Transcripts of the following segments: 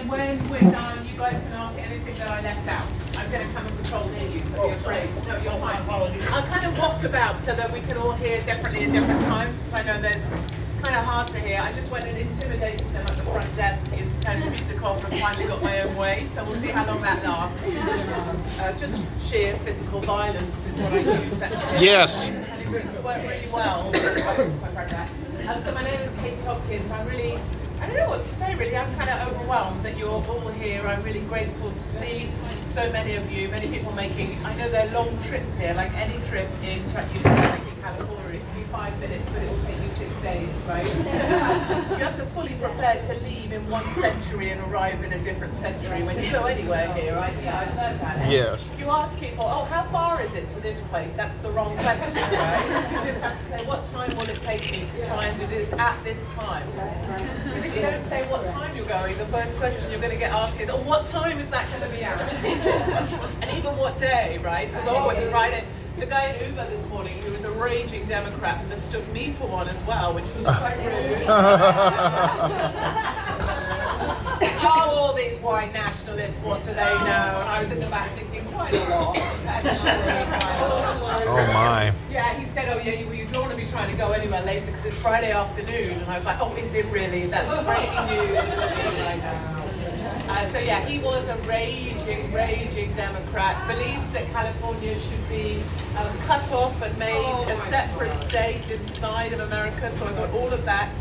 then when we're done, you guys can ask anything that I left out. I'm going to come and patrol near you, so don't be afraid. No, you're fine. I'll kind of waft about so that we can all hear differently at different times, because I know there's kind of hard to hear. I just went and intimidated them at the front desk into turning the music off and finally got my own way, so we'll see how long that lasts. Just sheer physical violence is what I use. Yes. And it seemed to work really well. Quite proud of that. So my name is Katie Hopkins. I don't know what to say really. I'm kind of overwhelmed that you're all here. I'm really grateful to see so many of you, many people making, I know they're long trips here, like any trip in California, it can be 5 minutes, but it will take you 6 days, right? You have to fully prepare to leave in one century and arrive in a different century when you go anywhere here, right? Yeah, I've learned that. Yes. You ask people, oh, how far is it to this place? That's the wrong question, right? You just have to say, what time will it take me to try and do this at this time? Because if you don't say what time you're going, the first question you're going to get asked is, oh, what time is that going to be at? And even what day, right? Because, oh, it's Friday. The guy in Uber this morning, who was a raging Democrat, mistook me for one as well, which was quite rude. Oh, all these white nationalists, what do they know? And I was in the back thinking, quite a lot. Oh my. Yeah, he said, oh yeah, you don't want to be trying to go anywhere later because it's Friday afternoon. And I was like, oh, is it really? That's breaking news for me right now. So yeah, he was a raging Democrat, believes that California should be cut off and made a separate state inside of America, so I got all of that.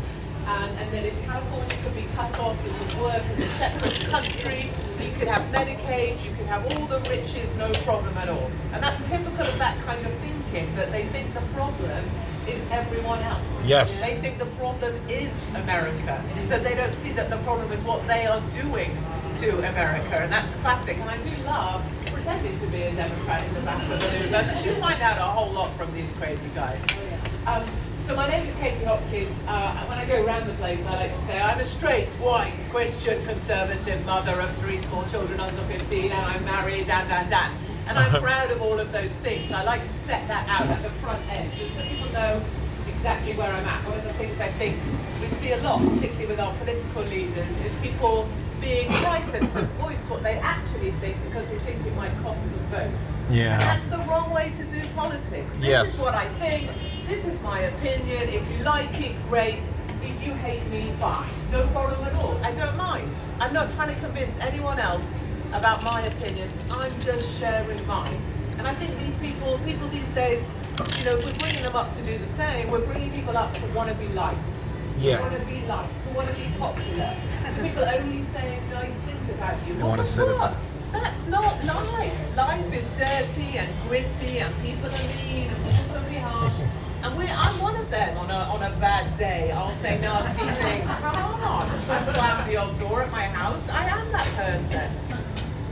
And then if California could be cut off, it would work as a separate country, you could have Medicaid, you could have all the riches, no problem at all. And that's typical of that kind of thinking, that they think the problem is everyone else. Yes. They think the problem is America, that they don't see that the problem is what they are doing to America, and that's classic. And I do love pretending to be a Democrat in the back of the Uber, because you find out a whole lot from these crazy guys. So my name is Katie Hopkins. When I go around the place, I like to say I'm a straight, white, Christian, conservative mother of 3 small children under 15, and I'm married, and. And I'm proud of all of those things. I like to set that out at the front end, just so people know exactly where I'm at. One of the things I think we see a lot, particularly with our political leaders, is people being frightened to voice what they actually think because they think it might cost them votes. Yeah. And that's the wrong way to do politics. This is what I think. This is my opinion. If you like it, great. If you hate me, fine. No problem at all. I don't mind. I'm not trying to convince anyone else about my opinions. I'm just sharing mine. And I think these people these days, you know, we're bringing them up to do the same. We're bringing people up to want to be liked. Yeah. To want to be liked, to want to be popular. People only saying nice things about you. They want to sit at That's not life. Life is dirty and gritty, and people are mean, and people can be harsh. And I'm one of them on a bad day. I'll say nasty things. Come on. I slam the old door at my house. I am that person.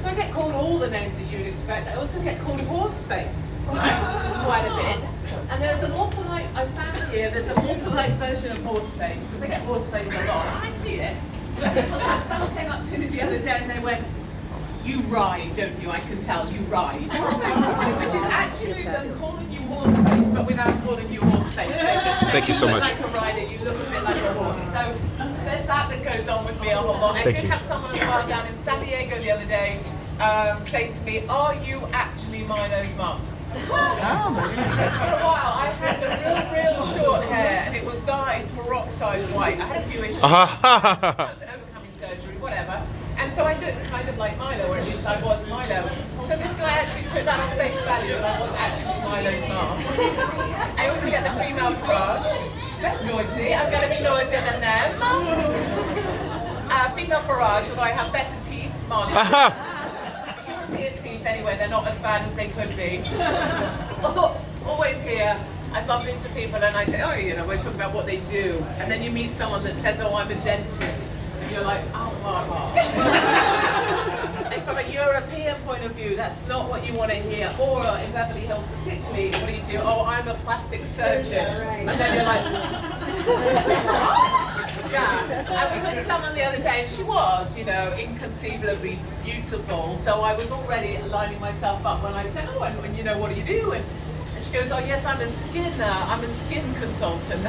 So I get called all the names that you'd expect. I also get called horse face quite a bit. And there's an more polite, I found here, there's a more polite version of horse face, because I get horse face a lot. I see it. Someone came up to me the other day and they went, you ride, don't you? I can tell you ride. Which is actually them calling you horse face, but without calling you horse face. They just say, Thank you so much. Like a rider, you look a bit like a horse. So there's that goes on with me a whole lot. I did have someone as well down in San Diego the other day say to me, are you actually Milo's mum? For a while, I had the real short hair, and it was dyed peroxide white. I had a few issues. I was overcoming surgery, whatever. And so I looked kind of like Milo, or at least I was Milo. So this guy actually took that on face value, and I was actually Milo's mum. I also get the female barrage. Noisy. I'm going to be noisier than them. Female barrage, although I have better teeth. European teeth anyway, they're not as bad as they could be. Always here, I bump into people and I say, oh, you know, we're talking about what they do. And then you meet someone that says, oh, I'm a dentist. And you're like, oh, And from a European point of view, that's not what you want to hear. Or in Beverly Hills particularly, what do? Oh, I'm a plastic surgeon. And then you're like, yeah. I was with someone the other day and she was, you know, inconceivably beautiful. So I was already lining myself up when I said, oh, and you know, what do you do? And she goes, oh yes, I'm a skin consultant.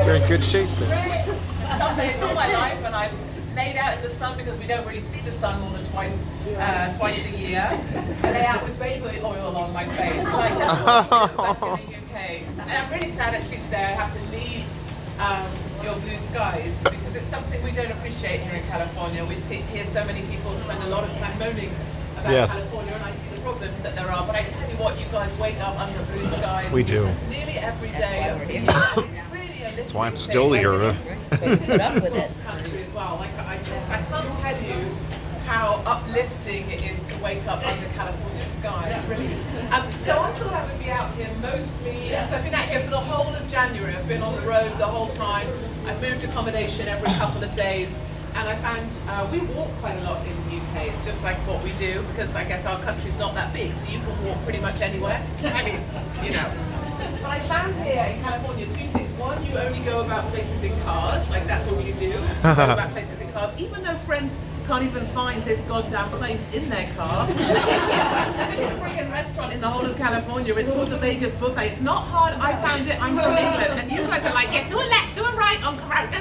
You're in good shape then. Great. Something all my life, and I've laid out in the sun because we don't really see the sun more than twice a year. I lay out with baby oil on my face, like back in the UK. And I'm really sad actually today I have to leave your blue skies because it's something we don't appreciate here in California. We hear so many people spend a lot of time moaning about California, and I see the problems that there are. But I tell you what, you guys wake up under blue skies. We do. Nearly every day of the year. It's really a That's why I'm still here. Put up with it. Country as well. Like I can't tell you how uplifting it is to wake up under California skies. Really. So I thought I would be out here mostly. So I've been out here for the whole of January. I've been on the road the whole time. I've moved accommodation every couple of days. And I found we walk quite a lot in the UK. It's just like what we do because I guess our country's not that big, so you can walk pretty much anywhere. I mean, you know. But I found here in California two things. One, you only go about places in cars, like that's all you do. You go about places in cars, even though friends can't even find this goddamn place in their car. The biggest friggin' restaurant in the whole of California. It's called the Vegas Buffet. It's not hard. I found it. I'm from England, and you guys are like, yeah, do a left, do a right, on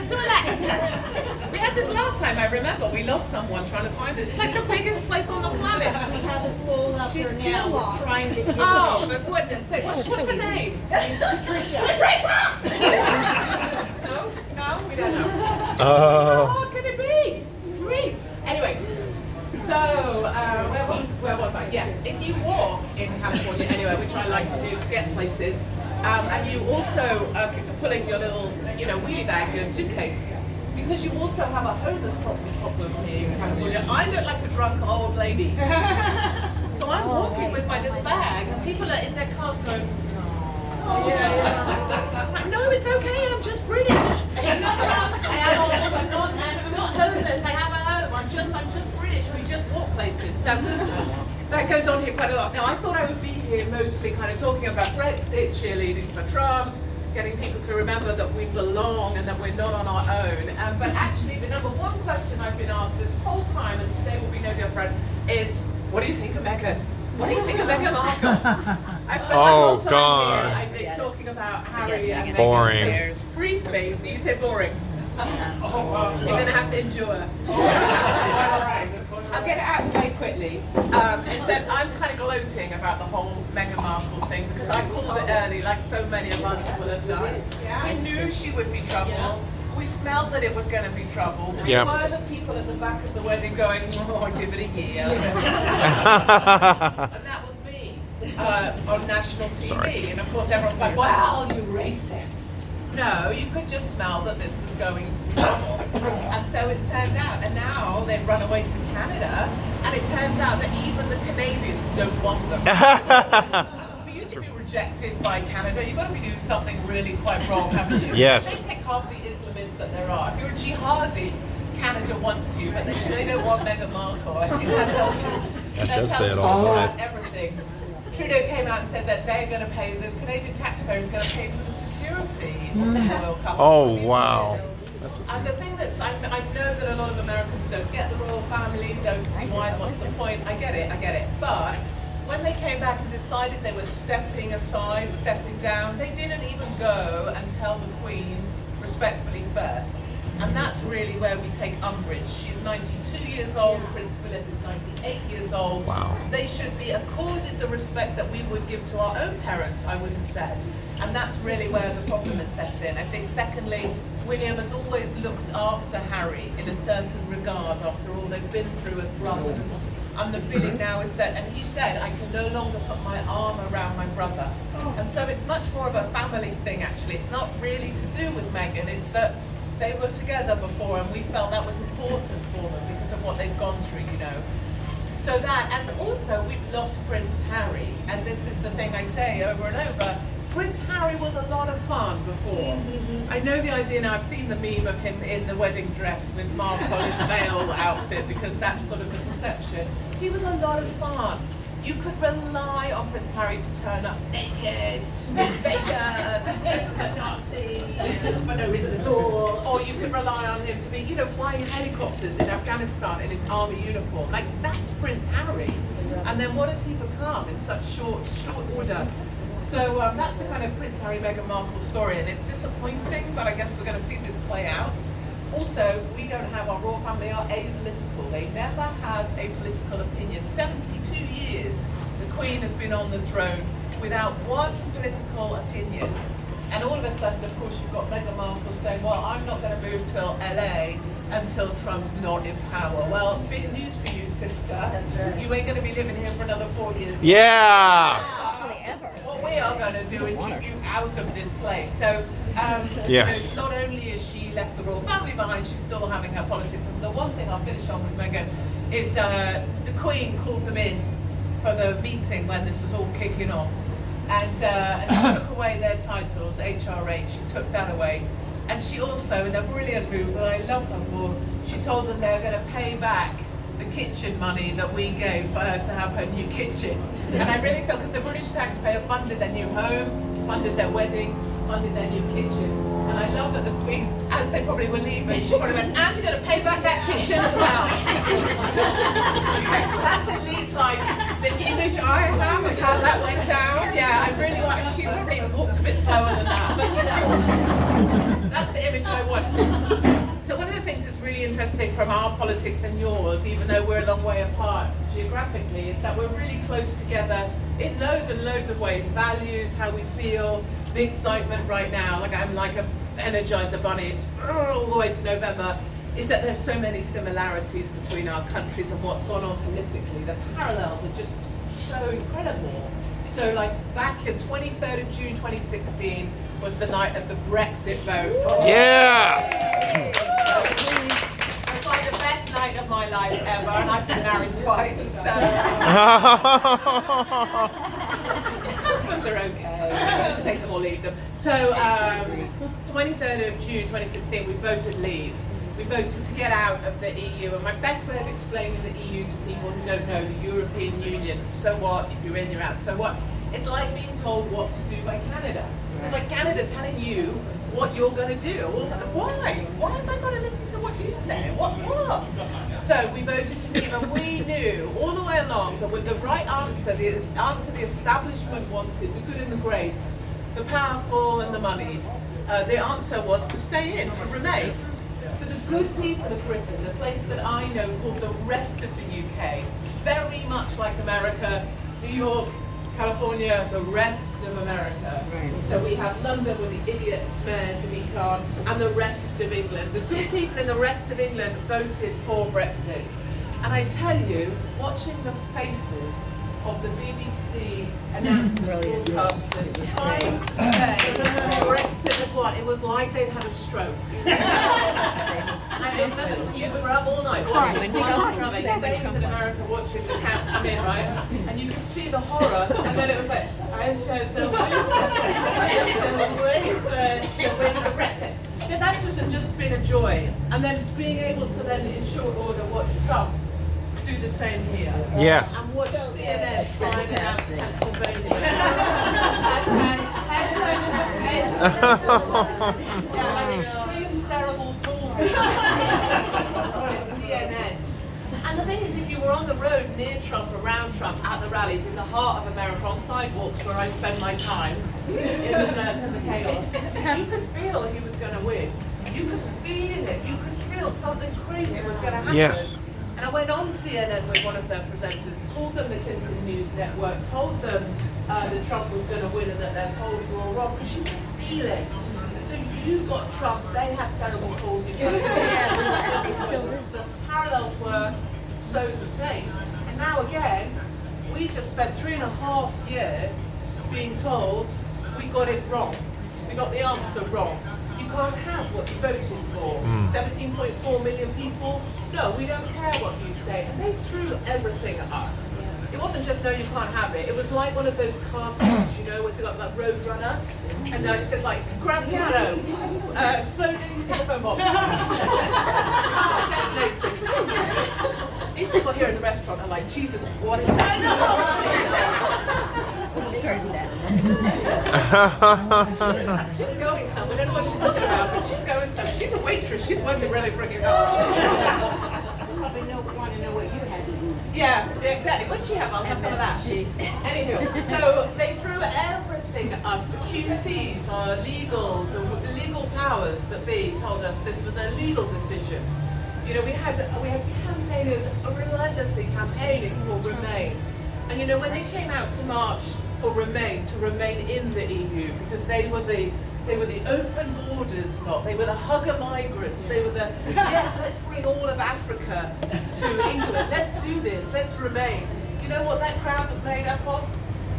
do a left. We had this last time. I remember we lost someone trying to find it. It's like the biggest place on the planet. We have a soul out there now. We're trying to get Oh, for goodness sake! What's her name? Patricia. No, we don't know. Oh. How hard can it be? Great. Anyway, so where was I? Yes, if you walk in California anyway, which I like to do to get places, and you also keep pulling your little, wheelie bag, your suitcase, because you also have a homeless problem here in California. I look like a drunk old lady, so I'm walking with my little bag, and people are in their cars going, "Oh, yeah." No, it's okay. I'm just British. I'm not drunk. I'm not homeless. I have a home. I'm just British. We just walk places. So that goes on here quite a lot. Now I thought I would be here mostly kind of talking about Brexit, cheerleading for Trump, getting people to remember that we belong and that we're not on our own. But actually, the number one question I've been asked this whole time, and today will be no different, is, what do you think of Meghan? What do you think of Meghan Markle? I've spent my whole time here, I think, talking about Harry and Meghan. Boring. So, briefly, do you say boring? You're going to have to endure. I'll get it out very quickly. Instead, I'm kind of gloating about the whole Meghan Markle thing because I called it early, like so many of us will have done. We knew she would be trouble. We smelled that it was going to be trouble. We were the people at the back of the wedding going, oh, I'll give it a year. And that was me on national TV. Sorry. And of course, everyone's like, well, you racist. No, you could just smell that this was going to be trouble. And so it's turned out. And now they've run away to Canada. And it turns out that even the Canadians don't want them. For you to be rejected by Canada, you've got to be doing something really quite wrong, haven't you? Yes. They take half the Islamists that there are. If you're a jihadi, Canada wants you, but they don't want Meghan Markle. I think that tells you. That does say it all, doesn't it? Everything. Trudeau came out and said that they're going to pay, the Canadian taxpayer is going to pay for the security of the royal couple. Oh, wow. And the thing that's, I know that a lot of Americans don't get the royal family, don't see why, what's the point. I get it. But when they came back and decided they were stepping aside, stepping down, they didn't even go and tell the Queen respectfully first. And that's really where we take umbrage. She's 92 years old, Prince Philip is 98 years old. Wow. They should be accorded the respect that we would give to our own parents, I would have said. And that's really where the problem is set in. I think secondly, William has always looked after Harry in a certain regard after all they've been through as brothers. And the feeling now is that, and he said, I can no longer put my arm around my brother. And so it's much more of a family thing actually. It's not really to do with Meghan, it's that they were together before and we felt that was important for them because of what they've gone through, So that, and also we've lost Prince Harry, and this is the thing I say over and over, Prince Harry was a lot of fun before. I know the idea now, I've seen the meme of him in the wedding dress with Markle in the male outfit because that's sort of the perception. He was a lot of fun. You could rely on Prince Harry to turn up naked in Vegas, dressed as a Nazi, for no reason at all. Or you could rely on him to be, flying helicopters in Afghanistan in his army uniform. Like, that's Prince Harry. And then what has he become in such short order? So that's the kind of Prince Harry, Meghan Markle story, and it's disappointing, but I guess we're going to see this play out. Also, we don't have, our royal family are apolitical. They never have a political opinion. 72 years the Queen has been on the throne without one political opinion. And all of a sudden, of course, you've got Meghan Markle saying, well, I'm not going to move till LA until Trump's not in power. Well, big news for you, sister. That's right. You ain't going to be living here for another 4 years. Yeah. Hopefully ever. What we are going to do is keep you out of this place. So, Yes. not only is she left the royal family behind, she's still having her politics. And the one thing I'll finish on with Meghan is the Queen called them in for the meeting when this was all kicking off. And she took away their titles, HRH, she took that away. And she also, in a brilliant move that I love her for, she told them they were going to pay back the kitchen money that we gave for her to have her new kitchen. And I really feel, because the British taxpayer funded their new home, funded their wedding, funded their new kitchen. And I love that the Queen, as they probably were leaving, she probably went, and you're going to pay back that kitchen as well. That's at least like the image I have of how that went down. Yeah, I really like, she probably even walked a bit slower than that, but you know, that's the image I want. So one of the things that's really interesting from our politics and yours, even though we're a long way apart geographically, is that we're really close together in loads and loads of ways. Values, how we feel, the excitement right now, like I'm like a Energizer bunny, it's all the way to November, is that there's so many similarities between our countries and what's gone on politically. The parallels are just so incredible. So like back in 23rd of June 2016 was the night of the Brexit vote. Yeah. It's like the best night of my life ever, and I've been married twice. So. Husbands are okay. Take them or leave them. So 23rd of June 2016 we voted leave. We voted to get out of the EU, and my best way of explaining the EU to people who don't know, the European Union, so what, if you're in, you're out, so what, it's like being told what to do by Canada. It's like Canada telling you what you're going to do. Well, why? Why have I got to listen to what you say? What? So we voted to leave, and we knew all the way along that with the right answer, the answer the establishment wanted, the good and the great, the powerful and the moneyed, the answer was to stay in, to remain. For the good people of Britain, the place that I know called the rest of the UK, very much like America, New York, California, the rest of America. Right. So we have London with the idiot mayors of Econ and the rest of England. The good people in the rest of England voted for Brexit. And I tell you, watching the faces of the BBC announcers, broadcasters trying to say Brexit had won, it was like they'd had a stroke. I remember you were up all night watching Saints in America watching the count come in, right? And you could see the horror, and then it was like, I showed the win for Brexit. So that's just been a joy. And then being able to then in short order watch Trump do the same here. Yes. And watch CNN flying out of Pennsylvania. Like extreme cerebral palsy on CNN. And the thing is, if you were on the road near Trump, around Trump, at the rallies, in the heart of America, on sidewalks where I spend my time, in the dirt and the chaos, you could feel he was going to win. You could feel it. You could feel something crazy was going to happen. Yes. And I went on CNN with one of their presenters, called them the Clinton News Network, told them that Trump was going to win and that their polls were all wrong, because you could feel it. So you got Trump, they had cerebral palsy. The parallels were so the same. And now again, we just spent 3.5 years being told we got it wrong. We got the answer wrong. You can't have what you voted for. 17.4 million people. No, we don't care what you say. And they threw everything at us. It wasn't just, no, you can't have it. It was like one of those cartoons, you know, where they got that Roadrunner. And it said like, grand piano, exploding telephone box. Detonating. These people here in the restaurant are like, Jesus, what is that? She's going somewhere. We don't know what she's talking about, but she's going somewhere. She's a waitress. She's working really freaking hard. Probably want to know what you had to do. Yeah, exactly. What does she have? I'll have some of that. Anywho, so they threw everything everything us, the QCs, our legal, the legal powers that be told us this was a legal decision. You know, we had campaigners relentlessly campaigning for Remain. And you know, when they came out to march for Remain, to remain in the EU, because they were the open borders lot, they were the hugger migrants, they were the, yes, let's bring all of Africa to England, let's do this, let's remain. You know what that crowd was made up of?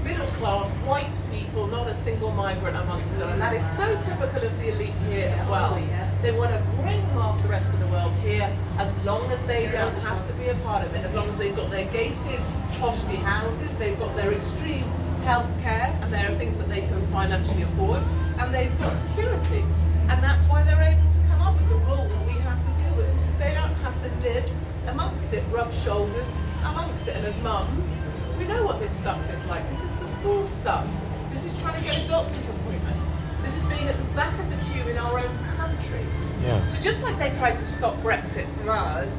Middle class, white people, not a single migrant amongst them. And that is so typical of the elite here as well. They want to bring half the rest of the world here as long as they don't have to be a part of it, as long as they've got their gated, poshy houses, they've got their extreme health care, and there are things that they can financially afford, and they've got security. And that's why they're able to come up with the rule that we have to deal with, because they don't have to live amongst it, rub shoulders amongst it. And as mums, we know what this stuff is like. This is the school stuff. This is trying to get a doctor's appointment. This is being at the back of the queue in our own country. Yeah. So just like they tried to stop Brexit from us,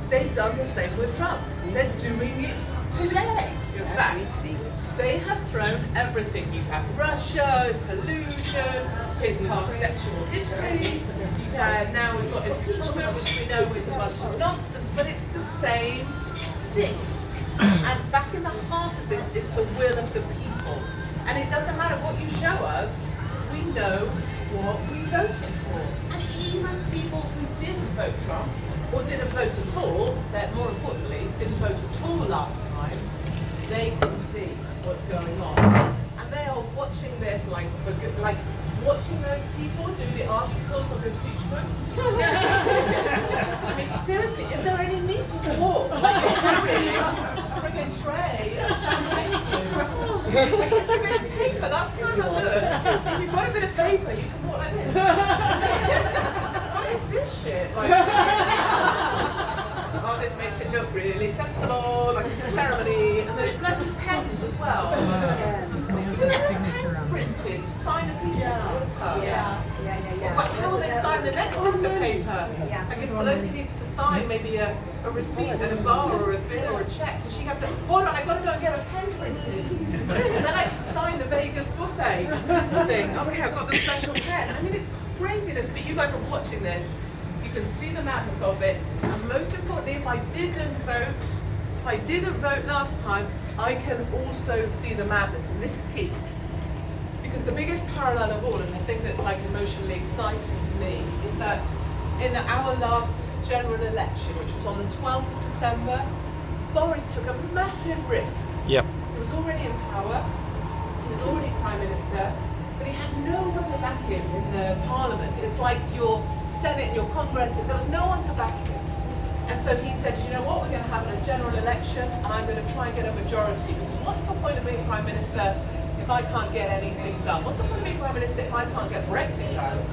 they've done the same with Trump. They're doing it today. In fact, they have thrown everything. You have Russia, collusion, his past sexual history. Now we've got impeachment, which we know is a bunch of nonsense, but it's the same stick. And back in the heart of this is the will of the people. And it doesn't matter what you show us, we know what we voted for. And even people who didn't vote Trump, or didn't vote at all, that more importantly, didn't vote at all last time, they can see what's going on. And they are watching this like watching those people do the articles of impeachment. I mean, seriously, is there any need to walk? Like you're carrying a friggin' tray of champagne. Like it's a bit of paper, that's kind of good. If you've got a bit of paper, you can walk like this. What is this shit? Like, oh, this makes it look really sensible, like a ceremony, and there's bloody pens as well. Who has pens printed to sign a piece of paper? But how will they sign the next piece of paper? Like if Pelosi needs to sign maybe a receipt and a bar or a bill or a check, does she have to, hold on, I've got to go and get a pen printed. And then I can sign the Vegas buffet thing. Okay, I've got the special pen. I mean, it's craziness, but you guys are watching this. You can see the madness of it. And most importantly, if I didn't vote last time, I can also see the madness, and this is key. Because the biggest parallel of all, and the thing that's like emotionally exciting for me, is that in our last general election, which was on the 12th of December, Boris took a massive risk. Yep. He was already in power, he was already Prime Minister, but he had no one to back him in the Parliament. It's like your Senate and your Congress, there was no one to back him. And so he said, you know what, we're going to have a general election and I'm going to try and get a majority, because what's the point of being Prime Minister if I can't get anything done? What's the point of being Prime Minister if I can't get Brexit done?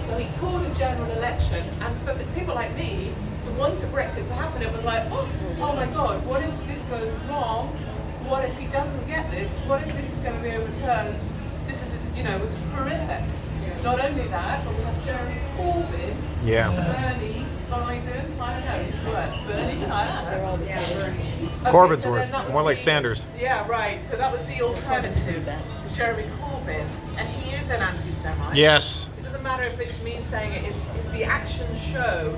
So he called a general election, and for people like me who wanted Brexit to happen, it was like, oh my God, what if this goes wrong? What if he doesn't get this? What if this is going to be overturned? This is, it was horrific. Not only that, but we have Jeremy Corbyn, Bernie, Biden, I don't know, who's worse, Bernie, I don't know. Corbyn's so worse, that was more like Sanders. Yeah, right, so that was the alternative, Jeremy Corbyn, and he is an anti-Semite. Yes. It doesn't matter if it's me saying it, it's the actions show.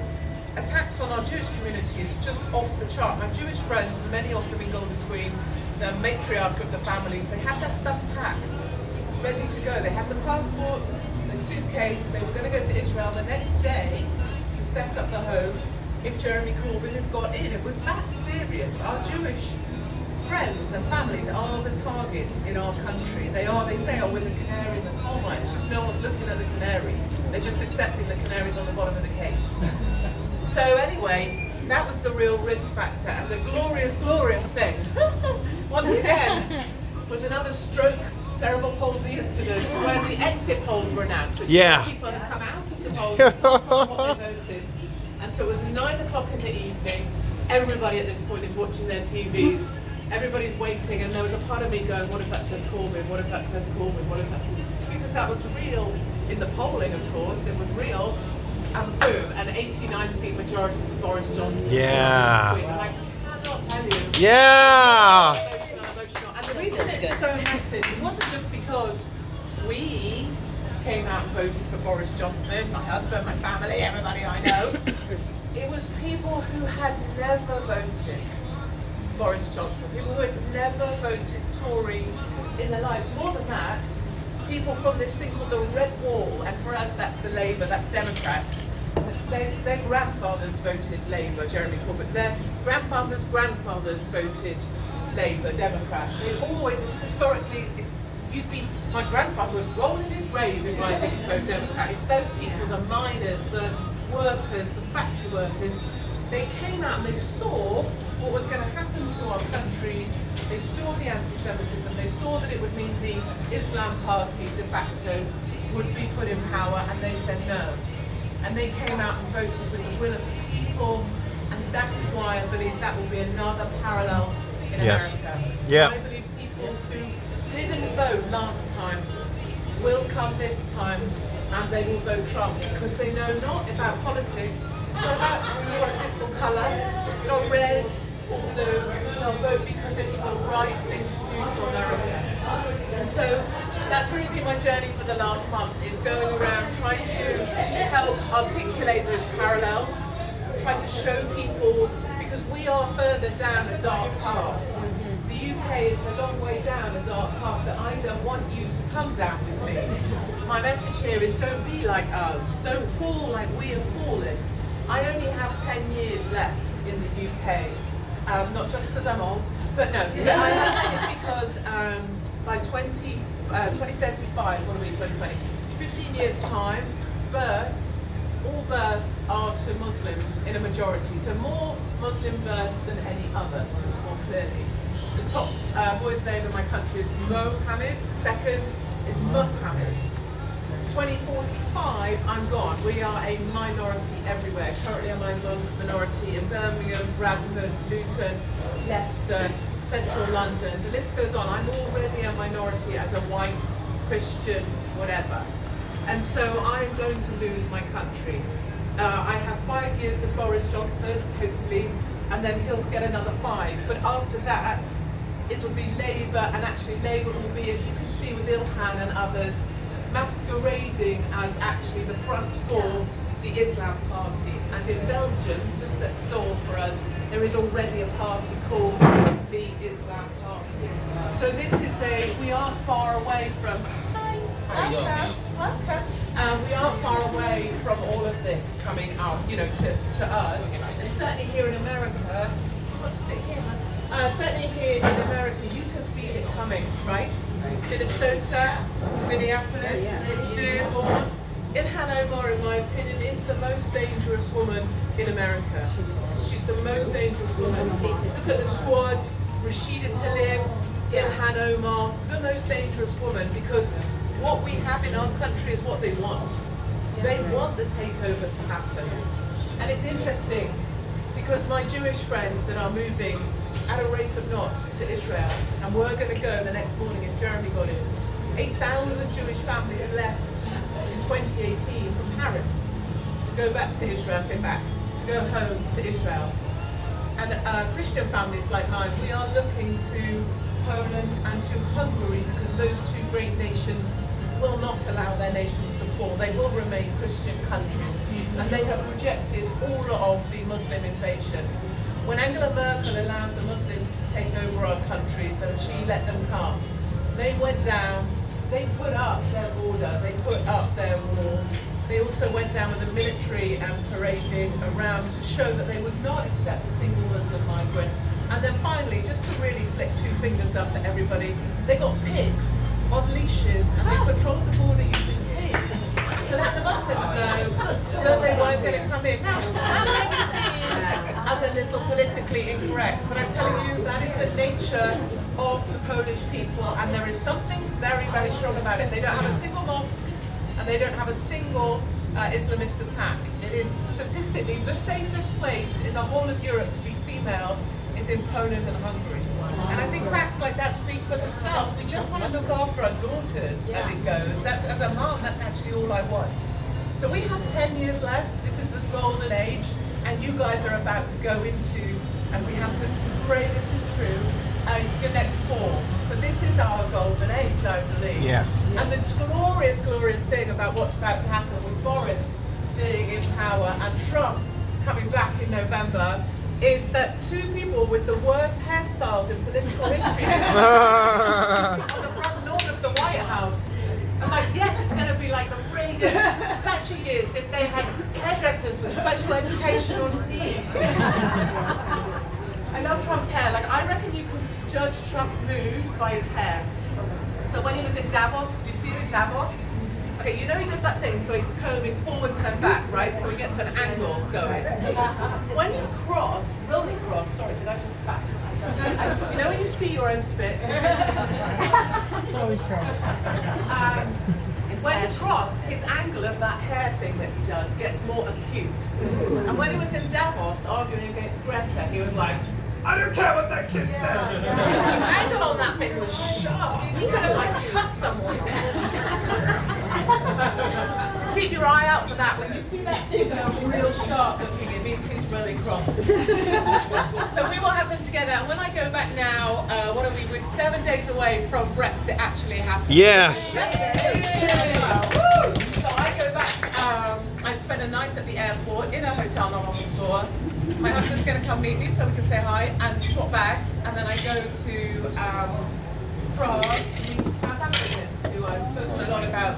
Attacks on our Jewish community is just off the chart. My Jewish friends, many of them in go-between, the matriarch of the families, they had their stuff packed, ready to go. They had the passports, the suitcase, they were going to go to Israel the next day to set up the home if Jeremy Corbyn had got in. It was that serious. Our Jewish friends and families are the target in our country. They say, we're the canary in the coal mine. It's just no one's looking at the canary. They're just accepting the canaries on the bottom of the cage. So anyway, that was the real risk factor. And the glorious, glorious thing, once again, was another stroke cerebral palsy incident when the exit polls were announced. Which people had come out of the polls and told what they voted. And so it was 9 o'clock in the evening. Everybody at this point is watching their TVs. Everybody's waiting, and there was a part of me going, what if that says Corbyn? What if that says Corbyn? What if that says... Because that was real in the polling, of course. It was real. And boom, an 89-seat majority for Boris Johnson. Yeah. And I cannot tell you. Yeah. Emotional. And the reason it so mattered, it wasn't just because because we came out and voted for Boris Johnson, my husband, my family, everybody I know. It was people who had never voted Boris Johnson, people who had never voted Tory in their lives. More than that, people from this thing called the Red Wall, and for us that's the Labour, that's Democrats. Their grandfathers voted Labour, Jeremy Corbyn. Their grandfathers' grandfathers voted Labour, Democrat. It always, historically, my grandfather would roll in his grave if I didn't vote Democrat. It's those people, the miners, the workers, the factory workers. They came out and they saw what was going to happen to our country. They saw the anti-Semitism. They saw that it would mean the Islam Party de facto would be put in power, and they said no. And they came out and voted with the will of the people, and that is why I believe that will be another parallel in Yes. America. Yeah. I believe people who didn't vote last time will come this time and they will vote Trump because they know not about politics, not about political colour, not red or blue. They'll vote because it's the right thing to do for America. And so that's really been my journey for the last month, is going around trying to help articulate those parallels, trying to show people, because we are further down a dark path. The UK is a long way down a dark path that I don't want you to come down with me. My message here is don't be like us, don't fall like we have fallen. I only have 10 years left in the UK, not just because I'm old, but no, but I have it because by 2035, what are we, 2020? 15 years time, all births are to Muslims in a majority, so more Muslim births than any other, more clearly. The top boy's name in my country is Mohammed, second is Muhammad. 2045, I'm gone. We are a minority everywhere. Currently I'm a minority in Birmingham, Bradford, Luton, Leicester, central London. The list goes on. I'm already a minority as a white, Christian, whatever. And so I'm going to lose my country. I have 5 years of Boris Johnson, hopefully, and then he'll get another 5. But after that, it'll be Labour, and actually Labour will be, as you can see with Ilhan and others, masquerading as actually the front for the Islam Party. And in Belgium, just next door for us, there is already a party called the Islam Party. So this is we aren't far away from, we aren't far away from all of this coming out, to us. And certainly here in America, certainly here in America, you can feel it coming, right? Minnesota, Minneapolis, Dearborn. Ilhan Omar, in my opinion, is the most dangerous woman in America. She's the most dangerous woman. Look at the squad, Rashida Tlaib, Ilhan Omar, the most dangerous woman, because what we have in our country is what they want. They want the takeover to happen. And it's interesting, because my Jewish friends that are moving at a rate of knots to Israel, and we're going to go the next morning if Jeremy got in, 8,000 Jewish families left in 2018 from Paris to go back to Israel, to go home to Israel. And Christian families like mine, we are looking to Poland and to Hungary, because those two great nations will not allow their nations to fall. They will remain Christian countries, and they have rejected all of the Muslim invasion. When Angela Merkel allowed the Muslims to take over our countries and she let them come, they went down, they put up their border, they put up their wall. They also went down with the military and paraded around to show that they would not accept a single Muslim migrant. And then finally, just to really flick two fingers up at everybody, they got pigs on leashes and they patrolled the border using pigs to let the Muslims know that they weren't going to come in. Now, that may be seen as a little politically incorrect, but I'm telling you, that is the nature of the Polish people, and there is something very, very strong about it. They don't have a single mosque, and they don't have a single Islamist attack. It is statistically the safest place in the whole of Europe to be female is in Poland and Hungary. And I think facts like that speak for themselves. We just want to look after our daughters as it goes. That's, as a mom, that's actually all I want. So we have 10 years left. This is the golden age, and you guys are about to go into, and we have to pray this is true, the next 4. So this is our golden age, I believe. Yes. And the glorious, glorious thing about what's about to happen with Boris being in power and Trump coming back in November is that 2 people with the worst hairstyles in political history on the front lawn of the White House. I'm like, yes, it's going to be like the Reagan, Thatcher years if they had hairdressers with special educational needs. I love Trump's hair. Like, I reckon you could judge Trump's mood by his hair. So when he was in Davos, did you see him in Davos? Okay, you know he does that thing, so he's combing forwards and back, right? So he gets an angle going. When he's crossed, rolling cross, sorry, did I just spat? You know when you see your own spit? It's always fair. When he's crossed, his angle of that hair thing that he does gets more acute. And when he was in Davos arguing against Greta, he was like, I don't care what that kid says. The angle on that thing was sharp. He could have like cut someone. So keep your eye out for that. When you see that thing that's real sharp looking, it means he's really cross. So we will have them together. And when I go back now, what are we? We're 7 days away from Brexit actually happening. Yes. So I go back. I spend a night at the airport in a hotel not on the floor. My husband's going to come meet me so we can say hi and swap bags, and then I go to Prague to meet South Africans, who I've spoken a lot about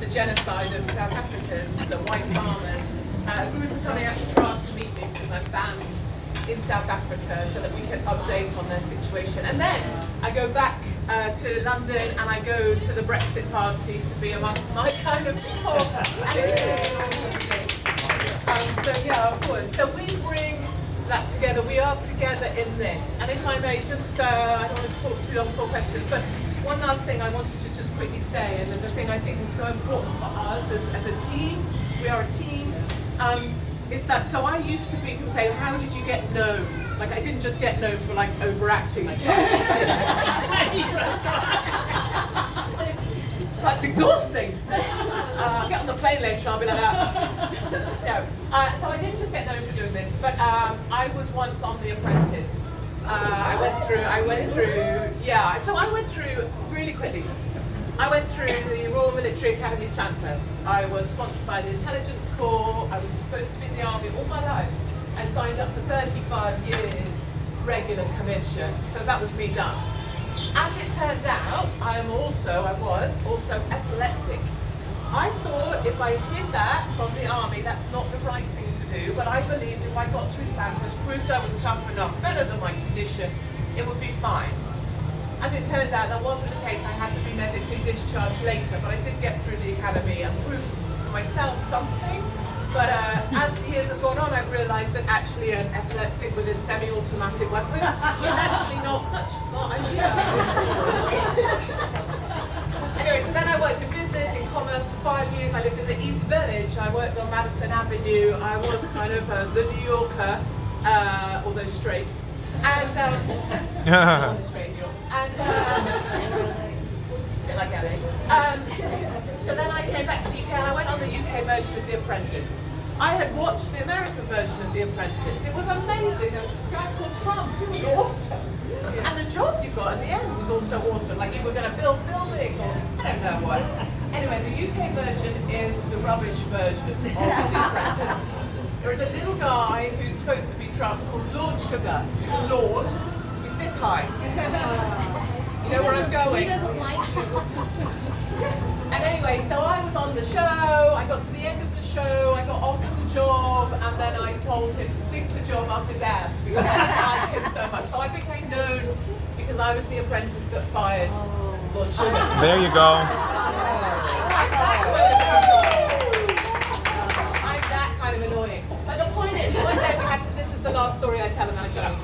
the genocide of South Africans, the white farmers. A group is coming out to Prague to meet me because I'm banned in South Africa so that we can update on their situation. And then I go back to London and I go to the Brexit party to be amongst my kind of people. So yeah, of course. So we bring that together. We are together in this. And if I may just, I don't want to talk too long for questions, but one last thing I wanted to just quickly say, and the thing I think is so important for us as a team, we are a team, is that, so I used to be, people say, how did you get known? Like, I didn't just get known for like overacting. Like, Chinese restaurant. That's exhausting. Get on the plane later, I'll be like that. No. So I didn't just get known for doing this, but I was once on The Apprentice. I went through, yeah, so I went through, really quickly, I went through the Royal Military Academy Sandhurst. I was sponsored by the Intelligence Corps. I was supposed to be in the Army all my life. I signed up for 35 years regular commission, so that was me done. As it turns out, I was also epileptic. I thought if I did that from the army, that's not the right thing to do, but I believed if I got through Sandhurst, proved I was tough enough, better than my condition, it would be fine. As it turned out, that wasn't the case. I had to be medically discharged later, but I did get through the academy and proved to myself something. But as the years have gone on, I've realised that actually an epileptic with a semi-automatic weapon is actually not such a smart idea. Anyway, so then I worked in business, in commerce for 5 years. I lived in the East Village. I worked on Madison Avenue. I was kind of the New Yorker, although straight. And straight New York. And a bit like Ellie. So then I came back to the UK and I went on the UK version of The Apprentice. I had watched the American version of The Apprentice. It was amazing. There was this guy called Trump. It was awesome. And the job you got at the end was also awesome. Like you were going to build buildings or I don't know what. Anyway, the UK version is the rubbish version of The Apprentice. There is a little guy who's supposed to be Trump called Lord Sugar. He's a lord. He's this high. You know where I'm going? He doesn't like you. And anyway, so I was on the show, I got to the end of the show, I got offered the job, and then I told him to stick the job up his ass because I didn't like him so much. So I became known because I was the apprentice that fired Lord Sugar. There you go. I'm that kind of annoying. But the point is, one day we had to, this is the last story I tell and then I shut up.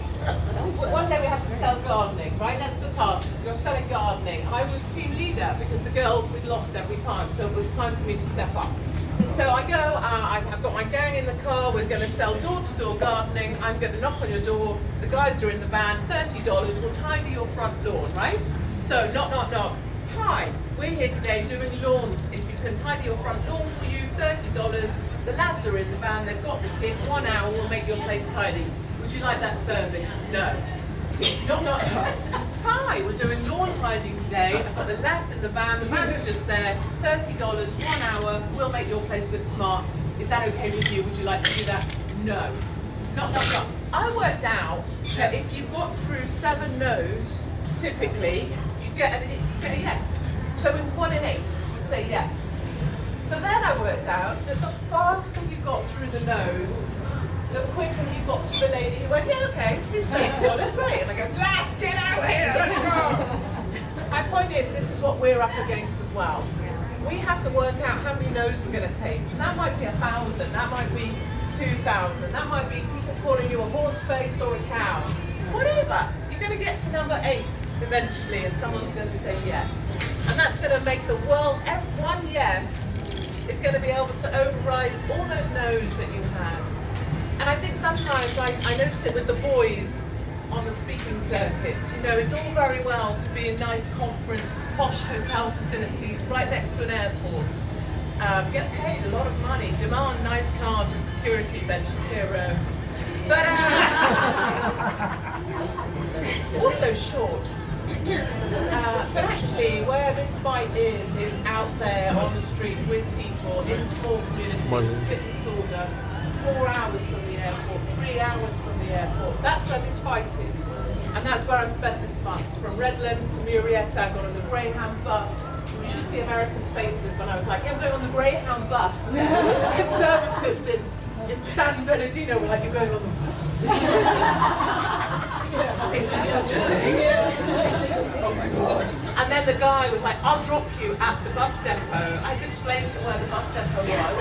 One day we had to sell gardening, right? That's the task. You're selling gardening. I was team leader because the girls we'd lost every time, so it was time for me to step up. So I go, I've got my gang in the car, we're going to sell door-to-door gardening, I'm going to knock on your door, the guys are in the van, $30, we'll tidy your front lawn, right? So knock, knock, knock. Hi, we're here today doing lawns. If you can tidy your front lawn for you, $30. The lads are in the van, they've got the kit, 1 hour will make your place tidy. Would you like that service? No. Knock, knock. Hi, we're doing lawn tidying today. I've got the lads in the van. The van's just there. $30, 1 hour. We'll make your place look smart. Is that okay with you? Would you like to do that? No. Knock, knock, knock. I worked out that if you got through 7 no's, typically, you get a yes. So in 1 in 8, you'd say yes. So then I worked out that the faster you got through the no's, the quicker you got to the lady who went, yeah, okay, here's $30, great. And I go, let's get out here, let's go. My point is, this is what we're up against as well. We have to work out how many no's we're going to take. And that might be 1,000, that might be 2,000, that might be people calling you a horse face or a cow. Whatever. You're going to get to number 8 eventually, and someone's going to say yes. And that's going to make the world, one yes is going to be able to override all those no's that you had. And I think sometimes I notice it with the boys on the speaking circuit. You know, it's all very well to be in nice conference, posh hotel facilities right next to an airport. Get paid a lot of money, demand nice cars and security, Ben Shapiro. But also short. But actually, where this fight is out there on the street with people in small communities, spit and sawdust, 4 hours from the airport, 3 hours from the airport. That's where this fight is. And that's where I've spent this month. From Redlands to Murrieta, I got on the Greyhound bus. You should see Americans' faces when I was like, yeah, I'm going on the Greyhound bus. Conservatives in San Bernardino were like, you're going on the bus. Is that such a thing? Oh my God. And then the guy was like, I'll drop you at the bus depot. I had to explain to him where the bus depot was.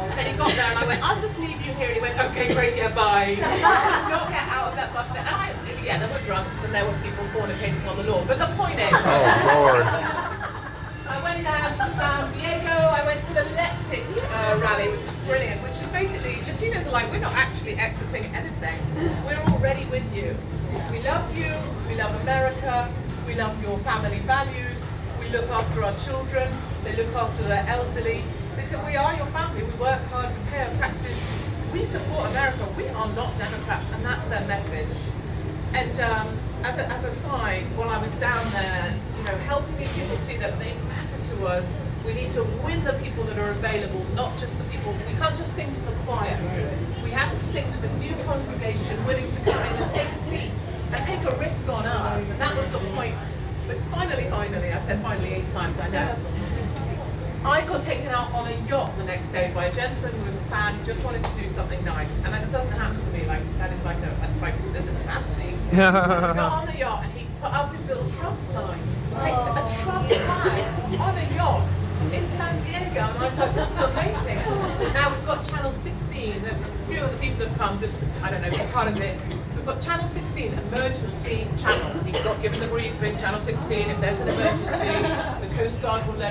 And then he got there and I went, I'll just leave you here. And he went, okay, great, yeah, bye. Not get out of that bus depot. And yeah, there were drunks and there were people fornicating on the lawn. But the point is, Oh, Lord. I went down to San Diego, I went to the Lexit rally, which is brilliant, which is basically, Latinos are like, we're not actually exiting anything. We're already with you. We love you, we love America, we love your family values, we look after our children, they look after their elderly. They said, we are your family, we work hard, we pay our taxes, we support America, we are not Democrats, and that's their message. And as a side, while I was down there, you know, helping people see that they matter to us, we need to win the people that are available, not just the people. We can't just sing to the choir. We have to sing to the new congregation willing to come in and take a seat and take a risk on us. And that was the point. But finally, I said finally 8 times, I know. I got taken out on a yacht the next day by a gentleman who was a fan who just wanted to do something nice. And it doesn't happen to me, like, that's like, this is fancy. He got on the yacht and he put up his little Trump sign, like a Trump flag on a yacht in San Diego. And I was like, this is amazing. Now we've got Channel 16, a few of the people have come just to, I don't know, be part of it. We've got Channel 16, emergency channel. He got given the briefing, Channel 16, if there's an emergency, the Coast Guard will let